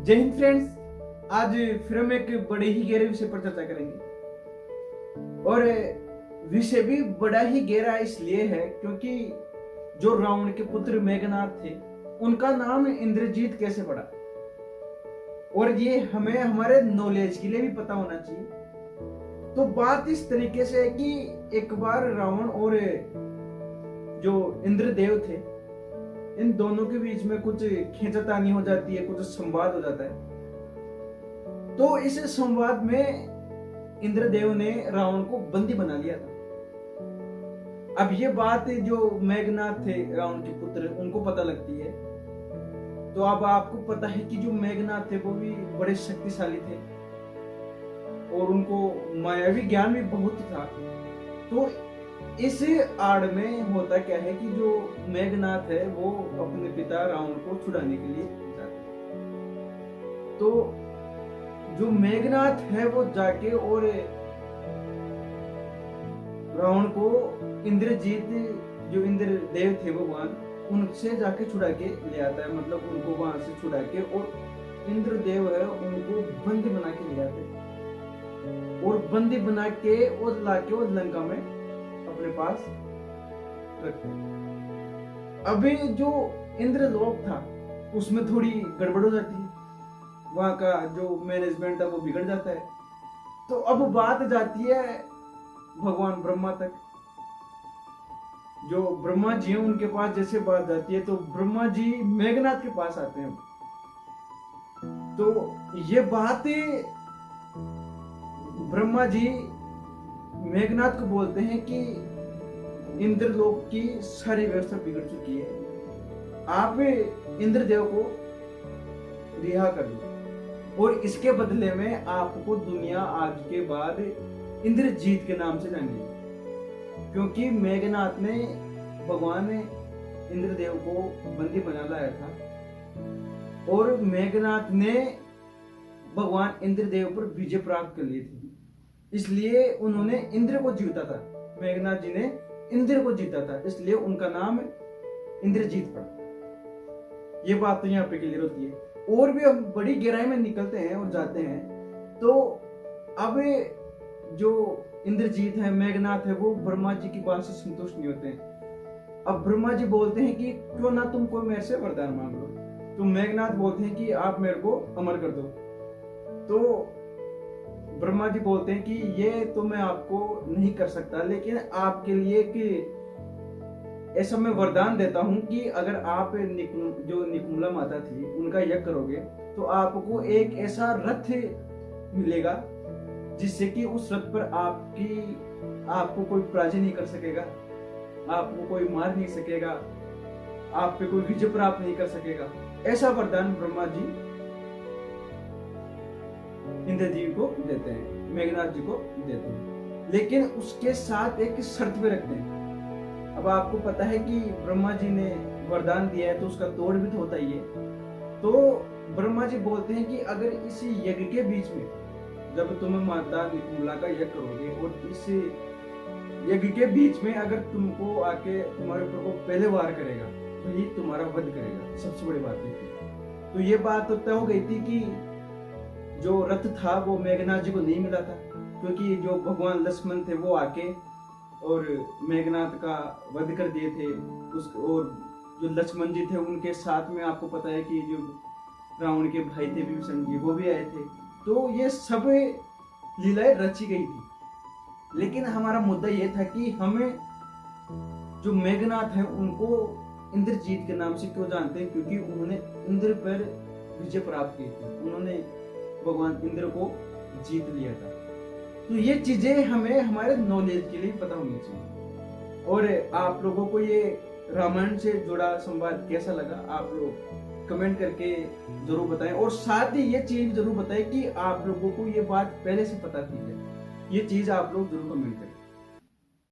जय हिंद फ्रेंड्स। आज फिर हम एक बड़े ही गहरे विषय पर चर्चा करेंगे और विषय भी बड़ा ही गहरा इसलिए है क्योंकि जो रावण के पुत्र मेघनाथ थे उनका नाम इंद्रजीत कैसे पड़ा, और ये हमें हमारे नॉलेज के लिए भी पता होना चाहिए। तो बात इस तरीके से है कि एक बार रावण और जो इंद्रदेव थे इन दोनों के बीच में कुछ खींचातानी हो जाती है, कुछ संवाद हो जाता है। तो इस संवाद में इंद्रदेव ने रावण को बंदी बना लिया था। अब ये बात जो मेघनाथ थे रावण के पुत्र उनको पता लगती है। तो अब आपको पता है कि जो मेघनाथ थे वो भी बड़े शक्तिशाली थे और उनको मायावी ज्ञान भी बहुत था। तो इस आड़ में होता क्या है कि जो मेघनाथ है वो अपने पिता रावण को छुड़ाने के लिए जाते हैं। तो जो मेघनाथ है वो जाके और रावण को इंद्रजीत जो इंद्रदेव थे भगवान उनसे जाके छुड़ा के ले आता है, मतलब उनको वहां से छुड़ा के, और इंद्रदेव है उनको बंदी बना के ले आते और बंदी बना के और लाके और लंका में अपने पास रखते। अभी जो इंद्रलोक था उसमें थोड़ी गड़बड़ हो जाती है, वहां का जो मैनेजमेंट है वो बिगड़ जाता है। तो अब बात जाती है भगवान ब्रह्मा तक। जो ब्रह्मा जी हैं उनके पास जैसे बात जाती है तो ब्रह्मा जी मेघनाथ के पास आते हैं। तो ये बात ब्रह्मा जी मेघनाथ को बोलते हैं कि इंद्रलोक की सारी व्यवस्था बिगड़ चुकी है, आप इंद्रदेव को रिहा कर दो और इसके बदले में आपको दुनिया आज के बाद इंद्रजीत के नाम से जानेगी। क्योंकि मेघनाथ ने भगवान इंद्रदेव को बंदी बना लाया था और मेघनाथ ने भगवान इंद्रदेव पर विजय प्राप्त कर ली थी, इसलिए उन्होंने इंद्र को जीता था। मेघनाथ जी ने इंद्र को जीता था, इसलिए उनका नाम इंद्रजीत पड़ा। ये बात तो यहाँ पे क्लियर होती है। और भी हम बड़ी गहराई में निकलते हैं और जाते हैं। तो अब जो इंद्रजीत है मेघनाथ है वो ब्रह्मा जी की बात से संतुष्ट नहीं होते हैं। अब ब्रह्मा जी बोलते हैं कि क्यों ना तुम कोई मेरे से वरदान मांग लो। तो मेघनाथ बोलते हैं कि आप मेरे को अमर कर दो। तो ब्रह्मा जी बोलते हैं कि ये तो मैं आपको नहीं कर सकता, लेकिन आपके लिए कि ऐसा मैं वरदान देता हूं कि अगर आप जो निकुम्ला माता थी उनका यज्ञ करोगे तो आपको एक ऐसा रथ मिलेगा जिससे कि उस रथ पर आपको कोई पराजय नहीं कर सकेगा, आपको कोई मार नहीं सकेगा, आप पे कोई विजय प्राप्त नहीं कर सकेगा। ऐसा वरदान ब्रह्मा जी इंद्रजीत को देते हैं, मेघनाथ जी को देते हैं, लेकिन उसके साथ एक शर्त पे रखते हैं। अब आपको पता है कि ब्रह्मा जी ने वरदान दिया है तो उसका तोड़ भी तो होता ही है। तो ब्रह्मा जी बोलते हैं कि अगर इसी यज्ञ के बीच में जब तुम माता निकुम्ला का यज्ञ करोगे और इस यज्ञ के बीच में अगर तुमको आके तुम्हारे ऊपर को पहले वार करेगा तो ये तुम्हारा वध करेगा। सबसे बड़ी बात ये थी। तो ये बात तो तय हो गई थी कि जो रथ था वो मेघनाथ जी को नहीं मिला था, क्योंकि जो भगवान लक्ष्मण थे वो आके और मेघनाथ का वध कर दिए थे। और जो लक्ष्मण जी थे उनके साथ में आपको पता है कि जो रावण के भाई थे विभीषण जी वो भी आए थे। तो ये सब लीलाएं रची गई थी, लेकिन हमारा मुद्दा ये था कि हमें जो मेघनाथ है उनको इंद्रजीत के नाम से क्यों जानते हैं, क्योंकि उन्होंने इंद्र पर विजय प्राप्त की थी, उन्होंने भगवान इंद्र को जीत लिया था। तो ये चीजें हमें हमारे नॉलेज के लिए पता होनी चाहिए। और आप लोगों को ये रामायण से जुड़ा संवाद कैसा लगा आप लोग कमेंट करके जरूर बताएं, और साथ ही ये चीज जरूर बताएं कि आप लोगों को ये बात पहले से पता थी। ये चीज आप लोग जरूर कमेंट करें।